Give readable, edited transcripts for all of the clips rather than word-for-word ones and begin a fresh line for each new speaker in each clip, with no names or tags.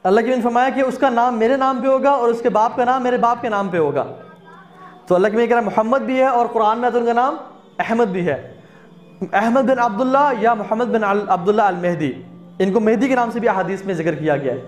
अल्लाह के नबी ने फरमाया कि उसका नाम मेरे नाम पे होगा और उसके बाप का नाम मेरे बाप के नाम पे होगा। तो अल्लाह के नबी कह रहा मोहम्मद भी है और कुरान में तो उनका नाम अहमद भी है, अहमद बिन अब्दुल्ला या Mohammad bin Abdullah al Mehdi, इनको मेहदी के नाम से भी हदीस में जिक्र किया गया है।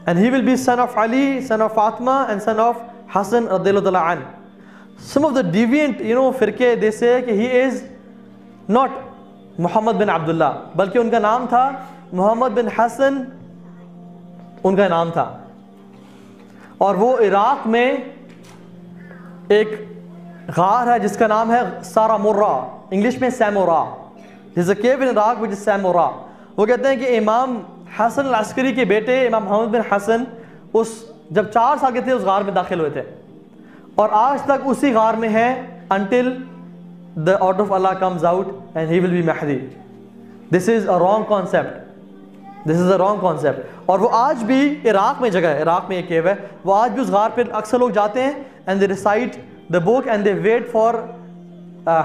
And he will be son of Ali, son of Fatima and son of Hasan रज़ियल्लाहु तआला अन्हु। सम ऑफ द डिविएंट फिरके दे से कि he is not Mohammad bin Abdullah, बल्कि उनका नाम था मोहम्मद बिन हसन, उनका नाम था। और वो इराक में एक गार है जिसका नाम है सारामुर्रा, इंग्लिश में Samarra, this a cave in Iraq which is Samarra. वो कहते हैं कि इमाम हसन अल अस्करी के बेटे इमाम मोहम्मद बिन हसन उस जब 4 साल के थे उस गार में दाखिल हुए थे और आज तक उसी गार में है until the order of Allah comes out and he will be Mahdi. This is a wrong concept. This is a wrong concept. और वो आज भी इराक में जगह है, इराक में एक केव है, वो आज भी उस गार पे अक्सर लोग जाते हैं and they recite the book and they wait for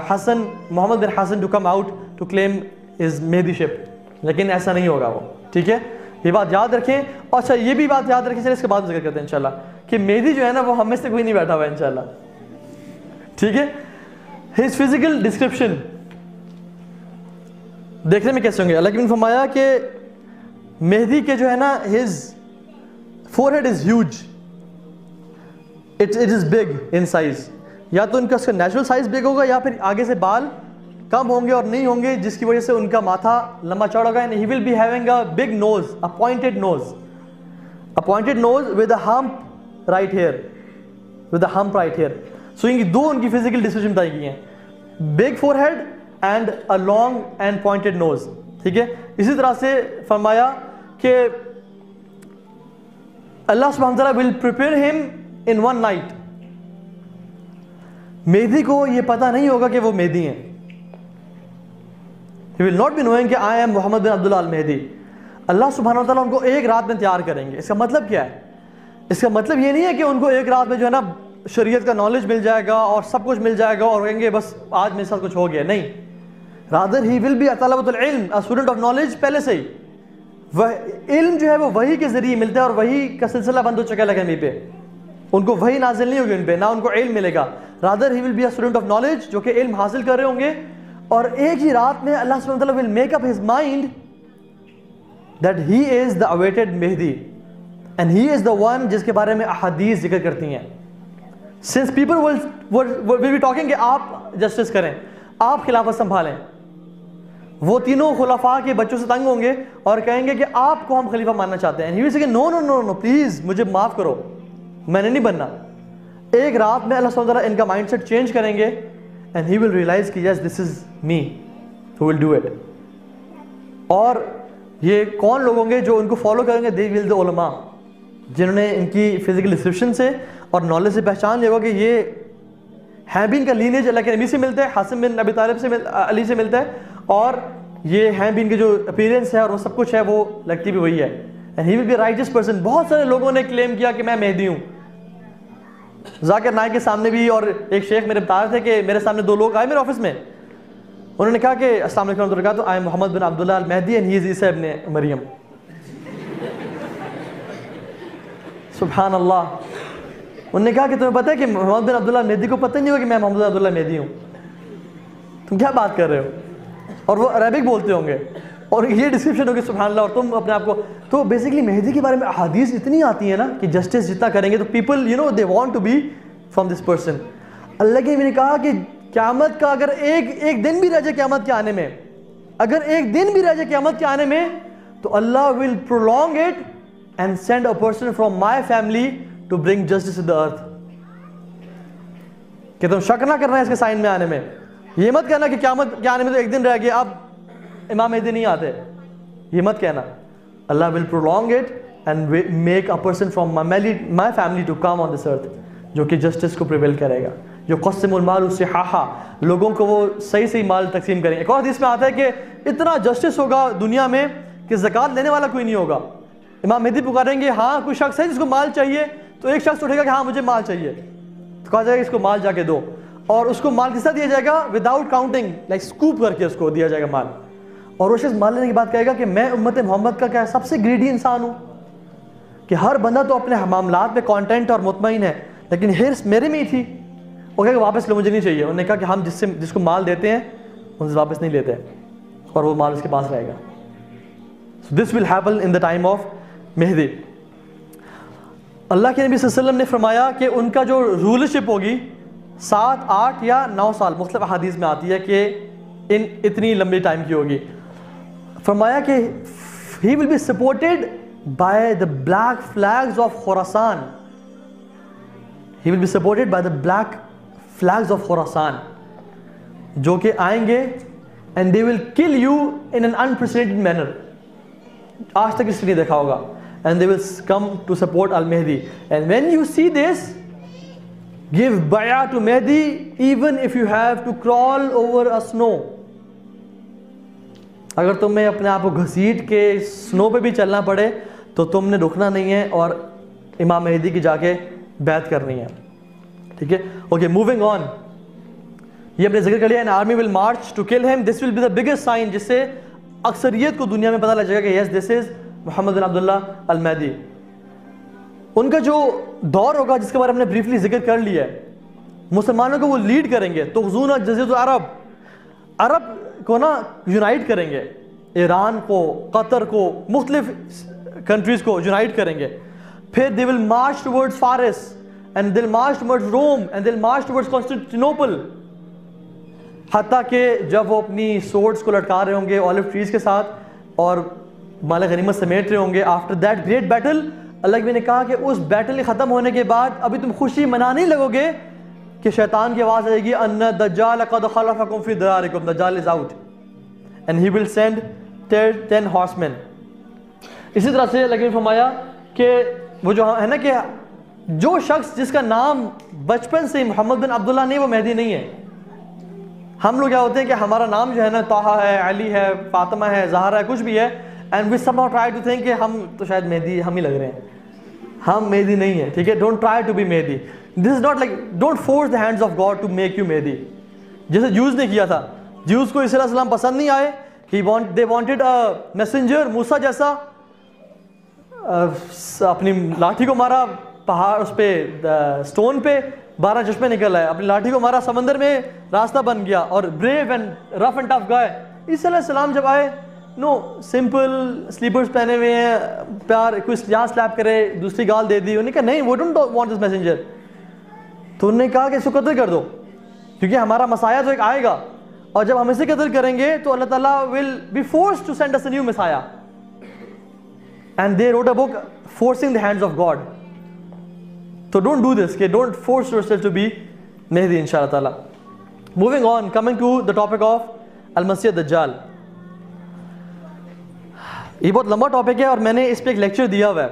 Hassan, Muhammad bin Hassan to come out to claim his Mehdiship. लेकिन ऐसा नहीं होगा वो, ठीक है, ये बात याद रखें। और अच्छा ये भी बात याद रखें, चलिए इसके बाद जिक्र करते हैं इंशाल्लाह, कि मेहदी जो है ना वो हम में से कोई नहीं बैठा हुआ है इंशाल्लाह, ठीक है। हिज फिजिकल डिस्क्रिप्शन देखने में कैसे होंगे? अल्लाह के नबी ने फरमाया कि मेहदी के जो है ना his forehead is huge, it is big in size, या तो उनका नेचुरल साइज बिग होगा या फिर आगे से बाल कम होंगे और नहीं होंगे जिसकी वजह से उनका माथा लंबा चौड़ा होगा। And he will be having a big nose, a pointed nose with a hump right here, with a hump right here. So इनकी दो उनकी फिजिकल डिस्क्रिप्शन बताई गई हैं, big forehead and a long and pointed nose, ठीक है। इसी तरह से फरमाया कि अल्लाह सुब्हानहू व तआला will prepare him in one night. Mahdi को यह पता नहीं होगा कि वो मेहदी हैं, he will not be knowing कि I am Mohammad bin Abdullah al Mehdi. अल्लाह सुब्हानहू व तआला उनको एक रात में तैयार करेंगे। इसका मतलब क्या है? इसका मतलब ये नहीं है कि उनको एक रात में जो है ना शरीयत का नॉलेज मिल जाएगा और सब कुछ मिल जाएगा और कहेंगे बस आज मेरे साथ कुछ हो गया, नहीं। रादर ही विल बी तलबतुल इल्म, अ स्टूडेंट ऑफ नॉलेज। पहले से ही वह इल्म जो है वो वही के जरिए मिलता है और वही का सिलसिला बंद हो चुका है नबी पे, उनको वही नाजिल नहीं होगी उन पे, ना उनको इल्म मिलेगा। Rather he will be a student of knowledge, जो कि इल्म हासिल कर रहे होंगे। और एक ही रात में अल्लाह सुब्हानहू व तआला will make up his mind that he is the awaited Mahdi and he is the one जिसके बारे में अहादीस जिक्र करती हैं। Since people will be talking कि आप जस्टिस करें, आप खिलाफत संभालें, वो तीनों खुलाफा के बच्चों से तंग होंगे और कहेंगे कि आपको हम खलीफा मानना चाहते हैं। And he will say no no no no please मुझे माफ करो, मैंने नहीं बनना। एक रात में अल्लाह सुब्हानहू व तआला इनका माइंडसेट चेंज करेंगे and he will realize कि yes this is me who will do it। और ये कौन लोग होंगे जो उनको फॉलो करेंगे? they will the ulama, जिन्होंने इनकी फिजिकल डिस्क्रिप्शन से और नॉलेज से पहचान लिया होगा कि ये हैं भी इनका लीनेज अल्लाह के नबी से मिलता है, हसन बिन अबी तालिब से अली से मिलता है, और ये हैं भी इनके जो अपीयरेंस है और वो सब कुछ है वो लगती भी वही है। And he will B righteous person. बहुत सारे लोगों ने क्लेम किया कि मैं मेहदी हूँ, जाकिर नाइक के सामने भी, और एक शेख मेरे बता रहे थे कि मेरे सामने 2 लोग आए मेरे ऑफिस में, उन्होंने कहा कि अस्सलाम वालेकुम रहमतुल्लाह, तो I am Muhammad bin Abdullah al Mahdi and he is Isa ibn Maryam. सुभान अल्लाह। उन्होंने कहा कि तुम्हें पता है कि मोहम्मद बिन अब्दुल्ला मेहदी को पता नहीं होगा कि मैं मोहम्मद बिन अब्दुल्ला मेहदी हूँ, तुम क्या बात कर रहे हो? और वो अरबिक बोलते होंगे और ये डिस्क्रिप्शन होगी सुभान अल्लाह, और तुम अपने आप को। तो बेसिकली मेहदी के बारे में हदीस इतनी आती है ना कि जस्टिस जितना करेंगे तो people they want to be from this person. अल्लाह के नबी ने कहा कि क़यामत का अगर एक दिन भी रह जाए क़यामत के आने में, अगर एक दिन भी रह जाए क़यामत के आने में, तो Allah will prolong it and send a person from my family to bring justice in the earth. कि तुम शक ना करना है इसके साइन में आने में, ये मत कहना कि क़यामत के आने में तो एक दिन रह गया अब इमाम मेहदी नहीं आते, ये मत कहना। Allah will prolong it and make a person from my family to come on this earth, जो कि जस्टिस को प्रिवेल करेगा, जो क़स्मुल माल सिहाहा, लोगों को वो सही सही माल तकसीम करेंगे। एक और हदीस में आता है कि इतना जस्टिस होगा दुनिया में कि ज़कात लेने वाला कोई नहीं होगा। इमाम मेहदी पुकारेंगे, हाँ कोई शख्स है जिसको माल चाहिए, तो एक शख्स उठेगा कि हाँ मुझे माल चाहिए, तो कहा जाएगा इसको माल जाके दो, और उसको माल किस तरह दिया जाएगा? विदाउट काउंटिंग, लाइक स्कूप करके उसको दिया जाएगा माल। और वो शख्स माल लेने की बात कहेगा कि मैं उम्मत मोहम्मद का क्या सबसे ग्रीडी इंसान हूँ, कि हर बंदा तो अपने मामलात पे कॉन्टेंट और मुतमईन है, लेकिन हिर्स मेरे में ही थी। वो कहा वापस लो, मुझे नहीं चाहिए। उन्होंने कहा कि हम जिसको माल देते हैं उनसे वापस नहीं लेते और वो माल उसके पास रहेगा। So this will happen in the time of Mahdi. अल्लाह के नबी सल्लल्लाहु अलैहि वसल्लम ने फरमाया कि उनका जो रूलरशिप होगी 7, 8 या 9 साल, मुख्तलिफ हदीस में आती है कि इतनी लंबी टाइम की होगी। फरमाया कि he will be supported by the black flags of Khorasan. He will be supported by the black flags of Khorasan, जो कि आएंगे and they will kill you in an unprecedented manner. आज तक इसने नहीं देखा होगा। And they will come to support al Mahdi. And when you see this, give बया to Mahdi even if you have to crawl over a snow. अगर तुम्हें अपने आप को घसीट के स्नो पे भी चलना पड़े तो तुमने रुकना नहीं है और इमाम मेहदी की जाके बैत करनी है। ठीक है, ओके, मूविंग ऑन। ये अपने जिक्र कर लिया, an army will march to kill him. This will be the biggest sign, जिससे अक्सरियत को दुनिया में पता लग जाएगा कि yes this is Muhammad bin Abdullah al Mahdi. उनका जो दौर होगा, जिसके बारे में हमने ब्रीफली जिक्र कर लिया है, मुसलमानों को वो लीड करेंगे। तो जज़ीरतुल अरब को ना यूनाइट करेंगे, ईरान को, कतर को, मुख्तलिफ कंट्रीज को यूनाइट करेंगे। फिर they will march towards Faris and they will march towards Rome and they will march towards Constantinople. हत्ता कि जब वो अपनी सोर्ड्स को लटका रहे होंगे ऑलिव ट्रीज के साथ और माल गनीमत समेट रहे होंगे, आफ्टर दैट ग्रेट बैटल, अल्लाह ने कहा कि उस बैटल के ख़त्म होने के बाद अभी तुम खुशी मनाने लगोगे कि शैतान की आवाज़ आएगी, अन्ना दज्जाल क़द खलफ़कुम फ़ी दरारिकुम, Dajjal is out and he will send 10 horsemen. इसी तरह से अल्लाह ने फरमाया कि वो जो है ना कि जो शख्स जिसका नाम बचपन से मोहम्मद बिन अब्दुल्लाह नहीं, वो मेहदी नहीं है। हम लोग क्या होते हैं कि हमारा नाम जो है ना ताहा है, अली है, फातिमा है, ज़हरा है, कुछ भी है, and we somehow try to think कि हम तो शायद मेहदी हम ही लग रहे हैं। हम मेहदी नहीं है, ठीक है। Don't try to be Mahdi. This is not like, don't force the hands of God to make you Mahdi. जैसे ज्यूज ने किया था, ज्यूज को ईसा अलैहिस्सलाम पसंद नहीं आए, दे वांटेड अ मैसेंजर, मूसा जैसा। अपनी लाठी को मारा पहाड़, उस पे स्टोन पे 12 चश्मे निकल आए, अपनी लाठी को मारा, समंदर में रास्ता बन गया, और brave and rough and tough guy. ईसा अलैहिस्सलाम जब आए, नो सिंपल स्लीपर्स पहने हुए हैं, प्यार, कोई यहाँ स्लैप करे, दूसरी गाल दे दी। उन्होंने कहा नहीं, वो डोंट वांट दिस मैसेंजर। तो उन्होंने कहा कि इसको कत्ल कर दो, क्योंकि हमारा मसाया तो एक आएगा, और जब हम इसे कत्ल करेंगे तो अल्लाह ताला will be forced to send us a new messiah. And they wrote a book forcing the hands of God. So don't do this, okay? Don't force yourself to be Mehdi, inshallah ta'ala. Moving on, coming to the topic of Al-Masih Dajjal. ये बहुत लंबा topic है और मैंने इस पे एक lecture दिया हुआ है।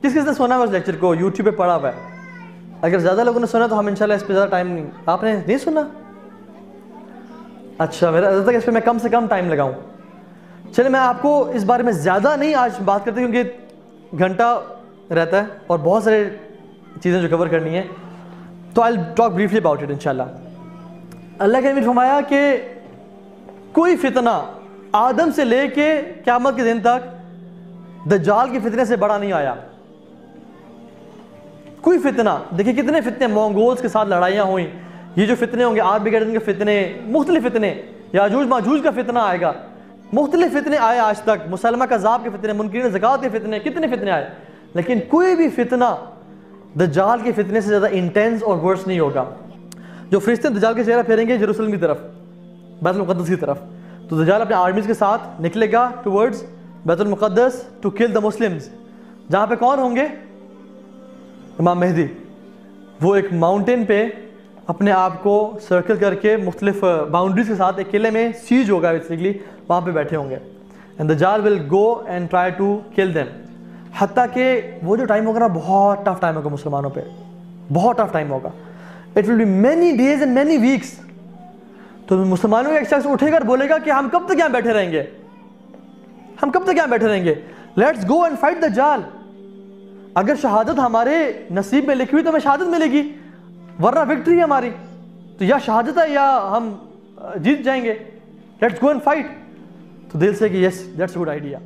किस किसने सुना है उस लेक्चर को? यूट्यूब पे पढ़ा हुआ है। अगर ज़्यादा लोगों ने सुना तो हम इंशाल्लाह इस पे ज़्यादा टाइम नहीं, आपने नहीं सुना? अच्छा, मेरा तक इस पे मैं कम से कम टाइम लगाऊं। चलिए, मैं आपको इस बारे में ज़्यादा नहीं आज बात करते, क्योंकि घंटा रहता है और बहुत सारे चीज़ें जो कवर करनी है, तो I talk briefly about it इंशाल्लाह। अल्लाह के नबी ने फरमाया कि कोई फितना आदम से लेके क़यामत के दिन तक दज्जाल के फितने से बड़ा नहीं आया। कोई फितना, देखिए कितने फितने, मंगोल्स के साथ लड़ाइयाँ हुई, ये जो फितने होंगे, आर्मीगेडन के फितने, मुख्तलिफ फितने, याजूज माजूज का फितना आएगा, मुख्तलिफ फितने आए आज तक, मुसलमा कज़ाब के फितने, मुनकिरीन ज़कात के फितने, कितने फितने आए, लेकिन कोई भी फितना दज्जाल के फितने से ज़्यादा इंटेंस और वर्स नहीं होगा। जो फरिश्ते दज्जाल के चेहरा फेरेंगे जेरूसलम की तरफ, बैतुल मुक़द्दस की तरफ, तो दज्जाल अपने आर्मीज़ के साथ निकलेगा टुवर्ड्स बैतुल मुक़द्दस टू किल द मुस्लिम्स, जहाँ पे कौन होंगे? इमाम मेहदी। वो एक माउंटेन पे अपने आप को सर्कल करके मुख्तलिफ बाउंड्रीज के साथ एक किले में सीज होगा बेसिकली, वहाँ पे बैठे होंगे, and Dajjal will go and try to kill them. हत्ता कि वो जो टाइम होगा ना, बहुत टफ टाइम होगा मुसलमानों पे, बहुत टफ टाइम होगा। It will be many days and many weeks. तो मुसलमानों का एक शख्स उठेगा और बोलेगा कि हम कब तक यहाँ बैठे रहेंगे, हम कब तक यहाँ बैठे रहेंगे, लेट्स गो एंड फाइट दज्जाल। अगर शहादत हमारे नसीब में लिखी हुई तो हमें शहादत मिलेगी, वरना विक्ट्री है हमारी, तो या शहादत है या हम जीत जाएंगे, लेट्स गो एंड फाइट। तो दिल से कि yes that's a good idea.